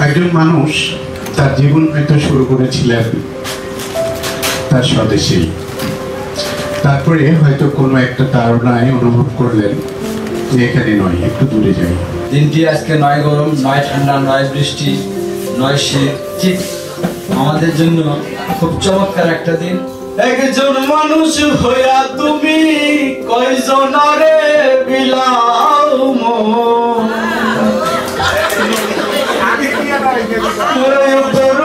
একজন মানুষ তার জীবন হয়তো শুরু করেছিলেন তার স্বদেশেই, তারপরে হয়তো কোনো একটা তাড়নায় অনুভব করলেন যে এখানে নয়, একটু দূরে যাই। দিনটি আজকে নয় গরম, নয় ঠান্ডা, নয় বৃষ্টি, নয় শীত, ঠিক আমাদের জন্য খুব চমৎকার একটা দিন। একজন মানুষ হইয়া তুমি কয়জনরে বিলাও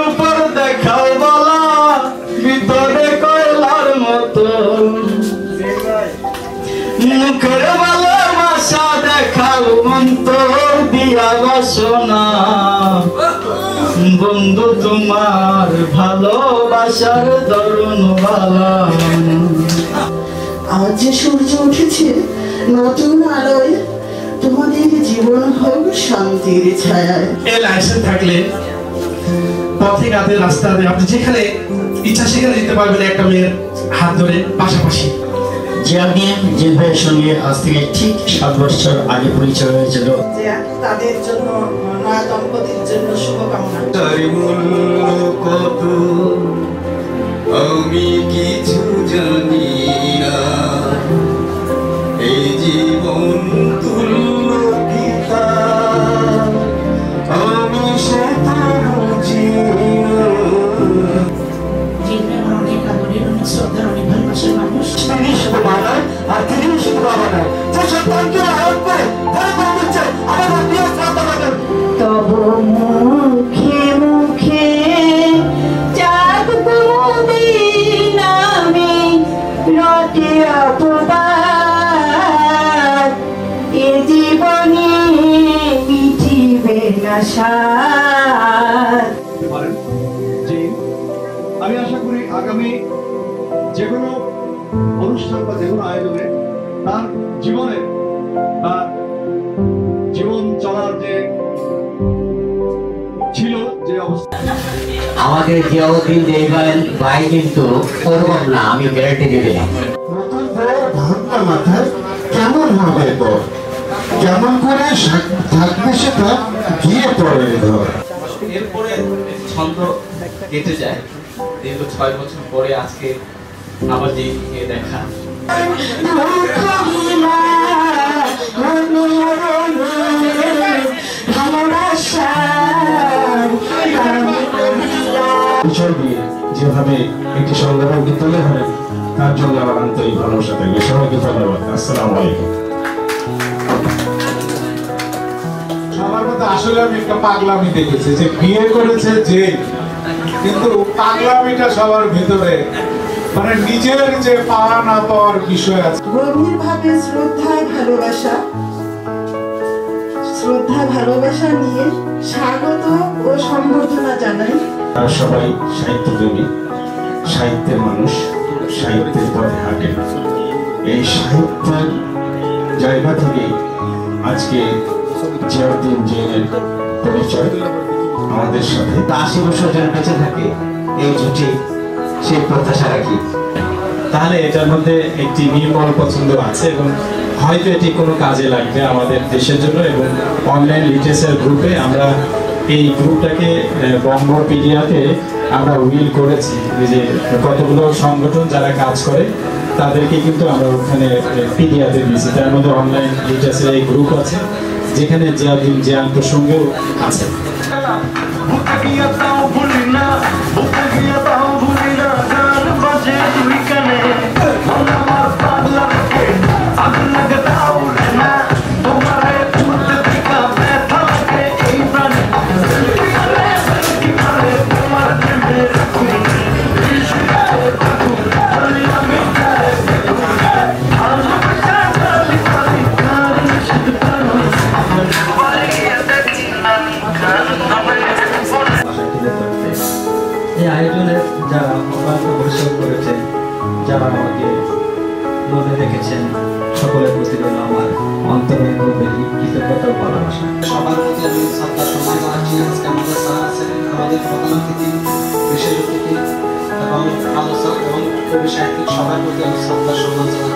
উপর দেখাও বলা ভিতরে কয়লার মতো, মুখের ভালোবাসা দেখাও অন্তর দিয়া বাসনা, বন্ধু তোমার ভালোবাসার দরুনওয়ালা। আজ যে সূর্য উঠেছে নতুন আলোয়, তোমাদের জীবন হোক শান্তির ছায়ায়। এই লাইসেন্স থাকলে পথে ঘাটে রাস্তাতে আপনি যেখানে ইচ্ছা সেখানে যেতে পারবেন একটা মেয়ের হাত ধরে পাশাপাশি। যে ভাইয়ের সঙ্গে আজ থেকে ঠিক 7 বছর আগে পরিচয় হয়েছিল, তাদের জন্য নয়া দম্পতির জন্য শুভকামনা। কত আমি কিছু জানি না, এই জীবন তুল্য গীতা আমি সে তব মুখে মুখে চাঁদ কুমুদিন আমি রটি অপবাদ, এ জীবনে মিটিবে না সার। আমি আশা করি আগামী যে কোনো অনুষ্ঠান বা যে কোনো আয়োজনে তার জীবনে তার জীবন চলার যে ছিল যে অবস্থা, আমাদের জিয়াউদ্দিন দেখবেন ভাই কিন্তু ওরকম না, আমি গ্যারান্টি দিয়ে দিলাম। নতুন বউ ভাবনা মাথায় কেমন হবে বর, কেমন করে থাকবে সেটা গিয়ে পড়ে ধর। এরপরে ছন্দ কেটে যায়, দীর্ঘ 6 বছর পরে আজকে আবার যে দেখা। যেভাবে একটি সংগ্রামকে তুলে ধরে তার জন্য আমার আন্তরিক ভালোবাসা থাকবে। সবাইকে ধন্যবাদ। আসসালামু আলাইকুম। সবার মধ্যে আসলে আমি একটা পাগলামি দেখেছি যে বিয়ে করেছে যে, কিন্তু পাগলামিটা সবার ভিতরে মানে নিজের যে পাওয়া না পাওয়ার বিষয় আছে। গভীর ভাবে শ্রদ্ধা ভালোবাসা নিয়ে স্বাগত ও সম্বর্ধনা জানাই। তারা সবাই সাহিত্যপ্রেমী, সাহিত্যের মানুষ, সাহিত্যের পথে হাঁটেন। এই সাহিত্যের জায়গা থেকে আজকে জিয়াউদ্দিন জেনের পরিচয় আমাদের সাথে। 80 বছর যেন বেঁচে থাকে এই জুটি, সেই প্রত্যাশা রাখি। তাহলে এটার মধ্যে একটি নির্মল পছন্দ আছে এবং হয়তো এটি কোনো কাজে লাগবে আমাদের দেশের জন্য। এবং অনলাইন লিটারেচার গ্রুপে আমরা এই গ্রুপটাকে বঙ্গপিডিয়াতে আমরা উইল করেছি, যে কতগুলো সংগঠন যারা কাজ করে তাদেরকে কিন্তু আমরা ওখানে পিডিয়াতে দিয়েছি। তার মধ্যে অনলাইন লিটারেচার এই গ্রুপ আছে যেখানে জিয়াউদ্দিন জিয়ান প্রসঙ্গেও আছে। এই আয়োজনে যারা অক্লান্ত পরিশ্রম করেছেন, যারা আমাকে মনে রেখেছেন, সকলের প্রতি রইল আমার অন্তরের গভীর কৃতজ্ঞতা ও ভালোবাসা। সবার প্রতি আমি শ্রদ্ধা সম্মান জানাচ্ছি। আজকে আমাদের স্যার আছেন, আমাদের প্রধান অতিথি, বিশেষ অতিথি এবং আলোচক এবং কবি সাহিত্যিক, সবার প্রতি আমি শ্রদ্ধা সম্মান জানাচ্ছি।